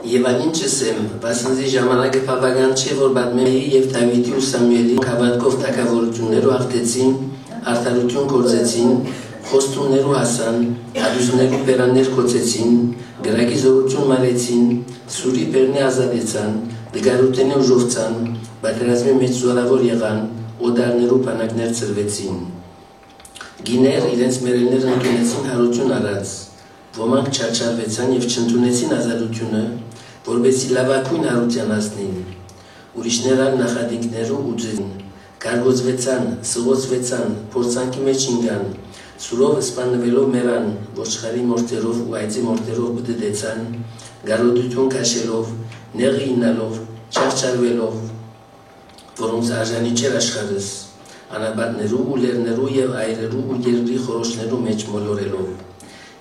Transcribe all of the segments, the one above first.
Եվանին չսեմ, վասնզի ժամանակը բավական չէ, որ Բադմեի և Դավիթի ու Սամուելի հավատքով թագավորություններու հաղթեցին, արդարություն գործեցին, խոստումներու հասան, ադուզներու բերաններ կոծեցին, գրակի զորություն մարեցին, սուրի բերնի ազատեցան, դգարութենի ուժովցան, բادرազմի մեջ զորավոր եղան, օդարներու բանակներ ծրվեցին։ Գիներ իրենց մերելները ընկնեցին հարություն առած, ոմանք չարչարվեցան և չընդունեցին ազատությունը, որպեսզի լավագույն հարության հասնին, ուրիշներ այլ նախադինքներու ուծեցին, գարգոծվեցան, սղոցվեցան, փորձանքի մեջ ընկան, սուրով սպանվելով մեռան, ոչխարի մորթերով ու այծի մորթերով բդդեցան, գարոդություն քաշելով, նեղի ինալով, չարչարվելով, որոնց արժանի չէր աշխարհս, անաբատներու ու լեռներու և այրերու ու երկրի խորոշներու մեջ մոլորելով։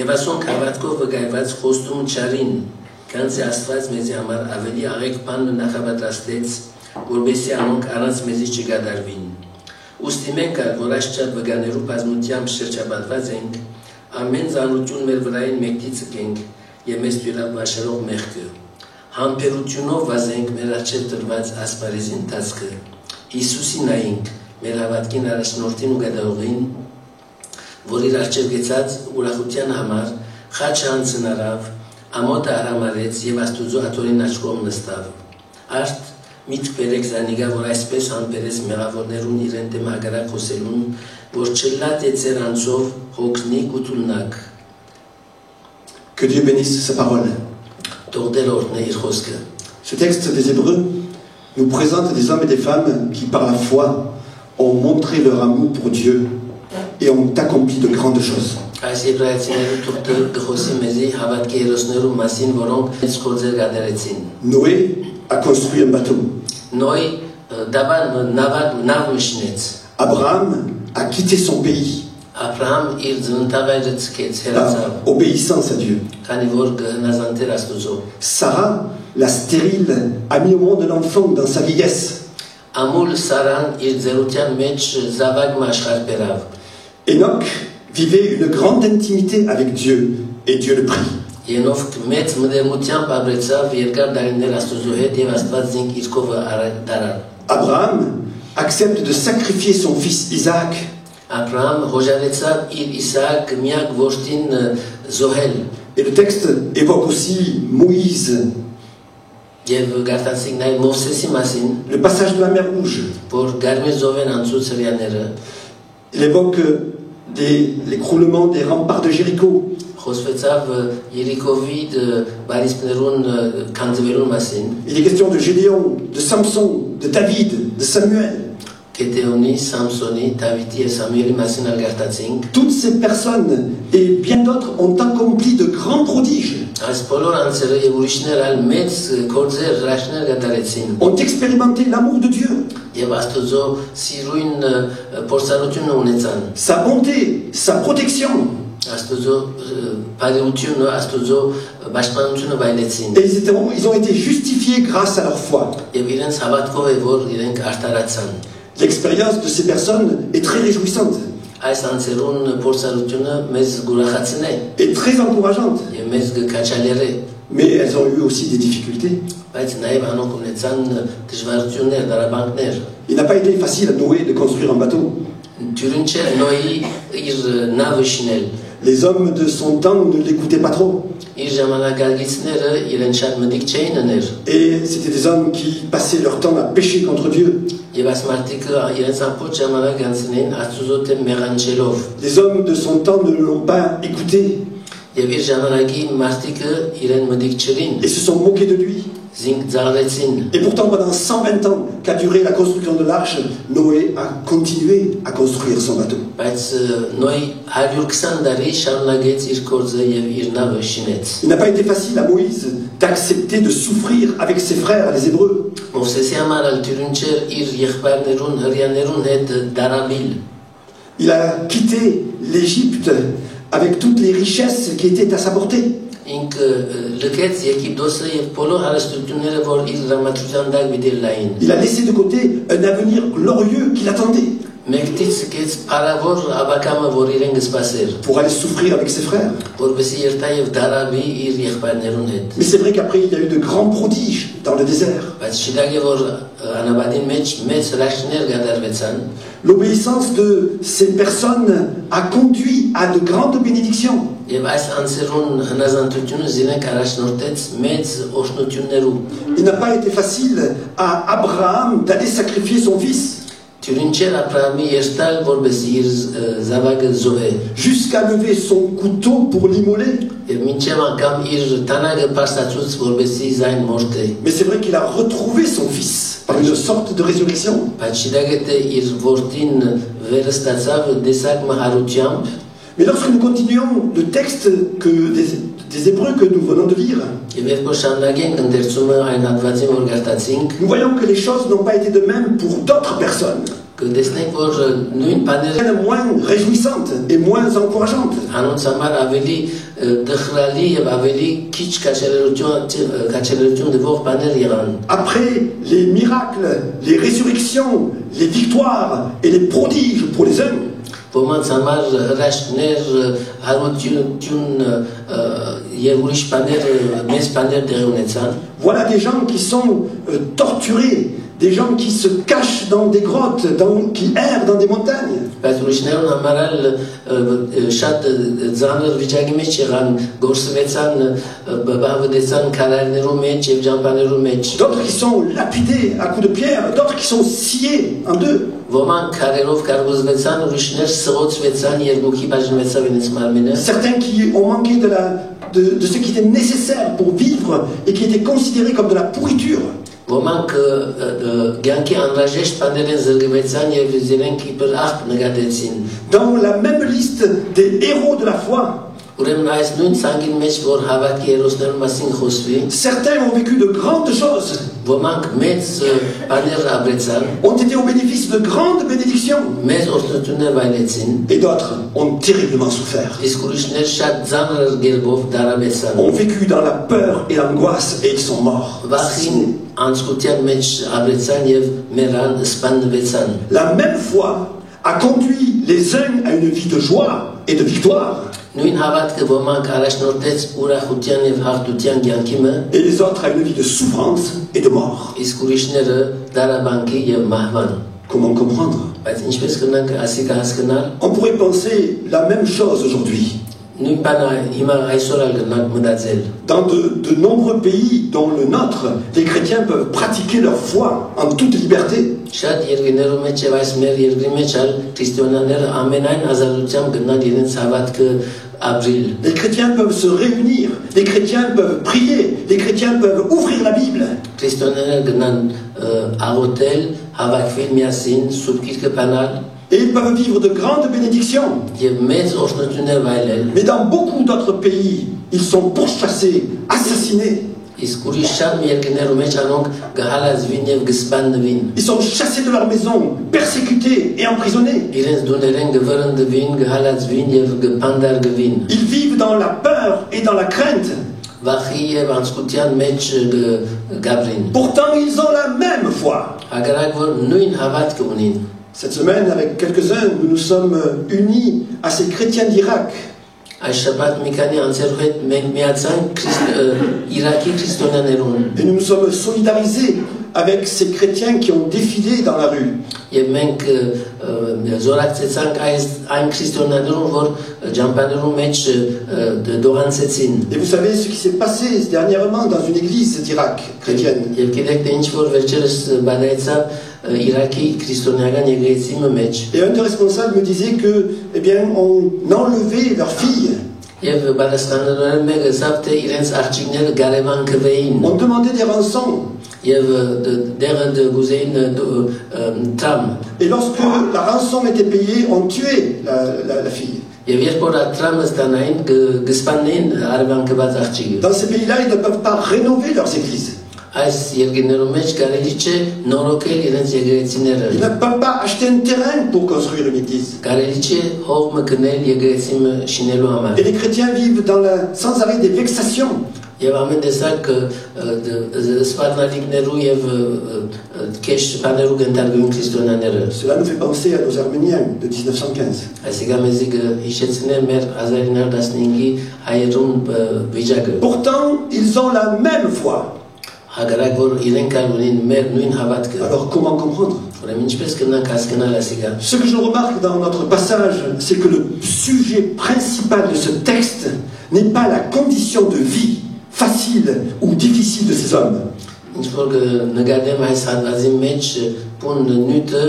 Եվ ասոնք հավատքով վկայված խոստում չարին, քանզի Աստված մեզի համար ավելի աղեկ բան նախապատրաստեց, որպեսզի անոնք առանց մեզի չգադարվին։ Ուստի մենք ալ, որ աշխատ վկաներու բազմությամբ շրջապատված ենք, ամեն ծանրություն մեր վրային մեկտի ցկենք եւ մեզ դյուրավ վաշերող մեղքը։ Համբերությունով վազենք մեր առջև տրված ասպարեզի ընթացքը։ Հիսուսի նայենք, մեր հավատքին առաջնորդին ու գդողին, որ իր առջև գեցած ուրախության համար խաչը անցնարավ, ամոթը արամարեց եւ Աստուծո աթորին աչքով նստավ։ Արդ միտք բերեք զանիգա, որ այսպես համբերեց մեղավորներուն իրեն դեմ հակառակ խոսելուն, որ չլատ է ձեր անձով հոգնիկ ու թուլնակ։ Que Dieu bénisse sa parole. Ce texte des Hébreux nous présente des hommes et des femmes qui, par la foi, ont montré leur amour pour Dieu et ont accompli de grandes choses. Noé a construit un bateau. Abraham a quitté son pays. Par obéissance à Dieu. Sarah, la stérile, a mis au monde l'enfant dans sa vieillesse. Enoch vivait une grande intimité avec Dieu et Dieu le prie. Abraham accepte de sacrifier son fils Isaac. Et le texte évoque aussi Moïse. Le passage de la mer Rouge. Il évoque l'écroulement des remparts de Jéricho. Il est question de Gédéon, de Samson, de David, de Samuel. Toutes ces personnes et bien d'autres ont accompli de grands prodiges. Ont expérimenté l'amour de Dieu. Sa bonté, sa protection. Et ils ont été justifiés grâce à leur foi. L'expérience de ces personnes est très réjouissante et très encourageante. Mais elles ont eu aussi des difficultés. Il n'a pas été facile à Noé de construire un bateau. Les hommes de son temps ne l'écoutaient pas trop. Et c'était des hommes qui passaient leur temps à pécher contre Dieu. Les hommes de son temps ne l'ont pas écouté. Et se sont moqués de lui. Et pourtant, pendant 120 ans qu'a duré la construction de l'arche, Noé a continué à construire son bateau. Il n'a pas été facile à Moïse d'accepter de souffrir avec ses frères, les Hébreux. Il a quitté l'Égypte avec toutes les richesses qui étaient à sa portée. Il a laissé de côté un avenir glorieux qui l'attendait. Մեկտից կեց փարավոր աբակամը, որ իրեն գսպասեր, pour aller souffrir avec ses frères. որպեսզի երթա եւ դարավի իր եղբայրներուն հետ։ Mais c'est vrai qu'après, il y a eu de grands prodiges dans le désert. Բայց շիդագ է որ անաբադին մեջ մեծ հրաշքներ գդարվեցան, L'obéissance de ces personnes a conduit à de grandes bénédictions. եւ այս անձերուն հնազանդությունը զինենք առաջնորդեց մեծ օշնություններով։ Il n'a pas été facile à Abraham d'aller sacrifier son fils, Թյուրինչեր Աբրահամի երթալ, որպեսզի իր զավակը զոհե, jusqu'à lever son couteau pour l'immoler. եւ մինչեւ անգամ իր տանագը փաստացուց, որպեսզի զայն մորտե։ Mais c'est vrai qu'il a retrouvé son fils par une sorte de résurrection. Բայց շիդագ է իր որդին վերստացավ դեսակ մահարությամբ, Mais lorsque nous continuons le texte des Hébreux que nous venons de lire, եւ երբ որ շարունակենք ընդերցումը այն հատվածին, որ գարտացինք, nous voyons que les choses n'ont pas été de même pour d'autres personnes, կտեսնենք, որ նույն բաները moins réjouissantes et moins encourageantes. անոնց համար ավելի դխրալի եւ ավելի քիչ կաչելություն դվող բաներ եղան։ Après les miracles, les résurrections, les victoires et les prodiges pour les uns, Ոմանց համար հրաշքներ, հարություն եւ ուրիշ բաներ, մեծ բաներ դեր ունեցան։ voilà des gens qui sont torturés, des gens qui se cachent dans des grottes, qui errent dans des montagnes. Բայց ուրիշներուն համար էլ շատ ծանր վիճակի մեջ եղան, գործվեցան, բավարարեցան քարայրներու մեջ եւ ջամբաներու մեջ։ D'autres qui sont lapidés à coups de pierre, d'autres qui sont sciés en deux. Ոմանք քարերով կարգոզվեցան, ուրիշներ սղոցվեցան, երկուքի բաժնվեցավ ինձ մարմինը։ Certains qui ont manqué de ce qui était nécessaire pour vivre et qui était considéré comme de la pourriture. Ոմանք ցանկի անհրաժեշտ բաներն զրկվեցան եւ իրենք իբր աղբ նկատեցին։ Dans la même liste des héros de la foi, Ուրեմն այս նույն ցանկին մեջ որ հավատքի հերոսներու մասին խոսվի, certains ont vécu de grandes choses, ոմանք մեծ բաներ ապրեցան, ont été au bénéfice de grandes bénédictions, մեծ օրհնություններ վայելեցին, et d'autres ont terriblement souffert, իսկ ուրիշներ շատ ծանր գերբով դարավեցան։ ont vécu dans la peur et l'angoisse et ils sont morts. Վախին անցկության մեջ ապրեցան եւ մեռան, սպանվեցան։ La même foi a conduit les uns à une vie de joie et de victoire, Նույն հավատքը ոմանք առաջնորդեց ուրախության եւ հաղթության կյանքիմը, et les autres à une vie de souffrance et de mort. իսկ ուրիշները դարաբանկի եւ մահվան։ Comment comprendre? Բայց ինչպես կնանք ասիկա հասկանալ, On pourrait penser la même chose aujourd'hui. նույն բանը հիմա այսօր ալ կնանք մտածել։ Dans de nombreux pays, dont le nôtre, les chrétiens peuvent pratiquer leur foi en toute liberté. Շատ երկրներում մեջ եւ այս մեր երկրի մեջ ալ քրիստոնյաները ամենայն ազատությամբ գնան իրենց հավատքը ապրիլ։ Les chrétiens peuvent se réunir, les chrétiens peuvent prier, les chrétiens peuvent ouvrir la Bible. Քրիստոնյաները գնան աղոթել, հավաքվել միասին, սուրբ գիրքը բանալ Et ils peuvent vivre de grandes bénédictions. եւ մեծ օրհնություններ վայելել։ Mais dans beaucoup d'autres pays, ils sont pourchassés, assassinés. Իսկ ուրիշ շատ երկրներում մեջ անոնք գահալազվին եւ գսպանվին։ Ils sont chassés de leur maison, persécutés et emprisonnés. Իրենց դուներեն գվրընդվին, գահալազվին եւ գպանդարգվին։ Ils vivent dans la peur et dans la crainte. Վախի եւ անցկության մեջ գաբրին։ Pourtant, ils ont la même foi. Հակառակ որ նույն հավատք ունին։ Cette semaine, avec quelques-uns, nous nous sommes unis à ces chrétiens d'Irak. Այս շաբաթ մի քանի անձերու հետ մենք միացանք Իրաքի քրիստոնյաներուն Et nous nous sommes solidarisés avec ces chrétiens qui ont défilé dans la rue. եւ մենք զորակցեցանք այն քրիստոնյաներուն, որ ջամբաներու մեջ դողանցեցին։ Et vous savez ce qui s'est passé dernièrement dans une église d'Irak chrétienne. Եվ գիտեք թե ինչ որ վերջերս բանայցավ Իրաքի քրիստոնեական եկեղեցի մեջ։ Et un des responsables me disait que, eh bien, on enlevait leurs filles. Եվ բանաստաններն մեկը ասավ թե իրենց աղջիկները գարեվան կվեին On demandait des rançons. եւ դեղը գուզեին տրամ Et lorsque la rançon était payée, on tuait la fille. եւ երբ որ տրամը ստանային գսպանին արևան կված աղջիկը։ Dans ces pays-là, ils ne peuvent pas rénover leurs églises. Այս երկրներում մեջ կարելի չէ նորոգել իրենց եկեղեցիները։ Ils ne peuvent pas acheter un terrain pour construire une église. Կարելի չէ հողը գնել եկեղեցի շինելու համար։ Et les chrétiens vivent sans arrêt des vexations. Եվ ամեն տեսակ սպառնալիքներու եւ քեշ բաներու գնդարգուն քրիստոնյաները։ Cela nous fait penser à nos Arméniens de 1915. Այսինքն մեզի հիշեցնե մեր 1915-ի հայերուն վիճակը։ Pourtant, ils ont la même foi. Հակառակ որ իրենք ունին մեր նույն հավատքը։ Alors comment comprendre? Ուրեմն ինչպես կնանք հասկանալ ասիկա։ Ce que je remarque dans notre passage, c'est que le sujet principal de ce texte n'est pas la condition de vie facile ou difficile de ces hommes. Ինչ որ նկատեմ այս հատվածի մեջ բուն նույնը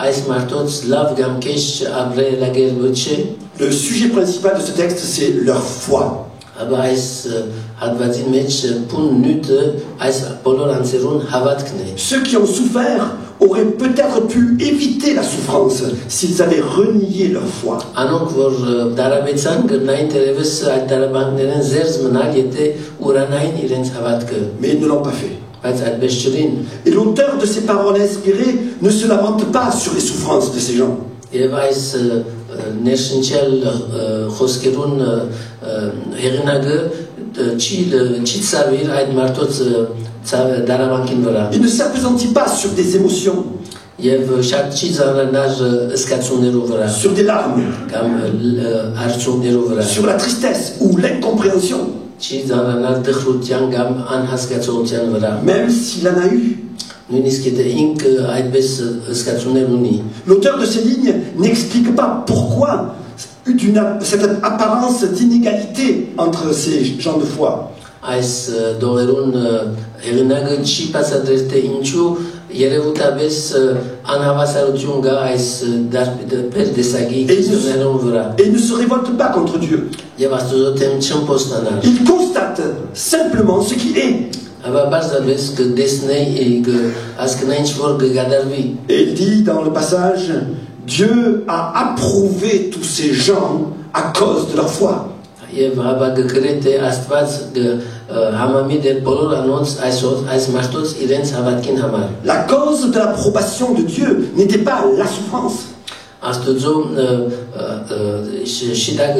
այս մարդոց լավ կամ քեշ ապրելագերբը չէ։ Le sujet principal de ce texte, c'est leur foi. Աբա այս հատվածի մեջ բուն նույնը այս բոլոր անձերուն հավատքն է։ Ceux qui ont souffert auraient peut-être pu éviter la souffrance s'ils avaient renié leur foi. Անոնք որ դարաբեցան գտնային դերևս այդ դարաբանքներն զերծ մնալ եթե ուրանային իրենց հավատքը։ Mais ils ne l'ont pas fait. Բայց այդպես չրին։ Et l'auteur de ces paroles inspirées ne se lamente pas sur les souffrances de ces gens. Եվ այս ներշնչյալ խոսքերուն հեղինակը չի ցավիր այդ մարդոց դարաբանքին վրա։ Il ne s'appesantit pas sur des émotions, Եվ շատ չի զանանար սկացումներով վրա sur des larmes, կամ արցունքներով վրա։ sur la tristesse ou l'incompréhension, Չի զանանար դխրության կամ անհասկացողության վրա։ même s'il en a eu. Նույնիսկ եթե ինքը այդպես սկացումներ ունի։ L'auteur de ces lignes n'explique pas pourquoi cette apparence d'inégalité entre ces gens de foi. Այս դողերուն հեղինակը չի բացատրել թե ինչու երևութաբես անհավասարություն կա այս դերտեսագի քրիստոնյաներուն վրա։ Et il ne se révolte pas contre Dieu. Եվ Աստծո դեմ չմփոստանալ։ Il constate simplement ce qui est. Աբա բարձրապես կդեսնեի ասկնա ինչ որ կգադարվի։ Et il dit dans le passage, Dieu a approuvé tous ces gens à cause de leur foi. Եվ աբա գրեթե թե Աստված համամի դեր բոլոր անոնց այս մարդոց իրենց հավատքին համար։ La cause de l'approbation de Dieu n'était pas la souffrance. Աստծո շիտակ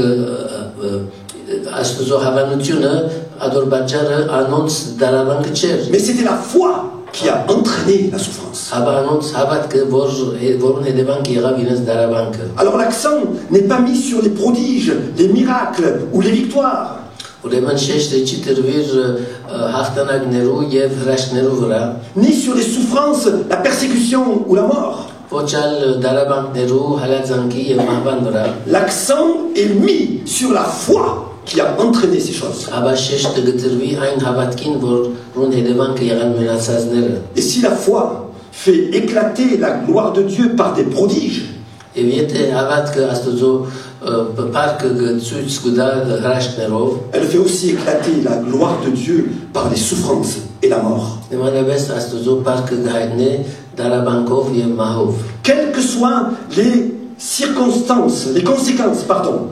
Աստծո հավանությունը ադորբաջարը անոնց դարավանքը չէր։ Mais c'était la foi qui a entraîné la souffrance. Աբա անոնց հավատքը որն հետևանք եղավ իրենց դարավանքը։ Alors l'accent n'est pas mis sur les prodiges, les miracles ou les victoires. Ուրեմն շեշտը չի տրվիր հաղթանակներու եւ հրաշքներու վրա, ni sur les souffrances, la persécution ou la mort. ոչալ դարավանքներու հալածանքի եւ մահվան վրա։ L'accent est mis sur la foi qui a entraîné ces choses. Աբա շեշտը գտրվի այն հավատքին, որուն հետևանքը եղան մնացածները։ Et si la foi fait éclater la gloire de Dieu par des prodiges, Եվ եթե հավատքը Աստծո պարքը ցույց կտա հրաշքներով, elle fait aussi éclater la gloire de Dieu par les souffrances et la mort. նմանապես Աստծո պարքը գայտնե դարաբանքով եւ մահով։ Quelles que soient les circonstances, les conséquences, pardon,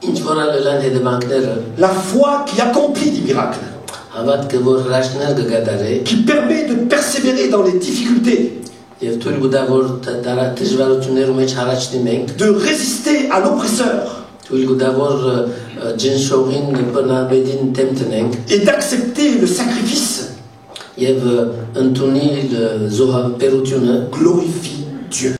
Ինչ որ ալան հետևանքները, la foi qui accomplit des miracles, հավատքը որ հրաշքներ կգադարե, qui permet de persévérer dans les difficultés, եւ թույլ կտա որ դժվարություններու մեջ հառաջնի մենք, de résister à l'oppresseur թույլ կտա որ ջնշողին բնաբեդին դեմ տնենք et d'accepter le sacrifice, եւ ընդունի զոհաբերությունը glorifie Dieu.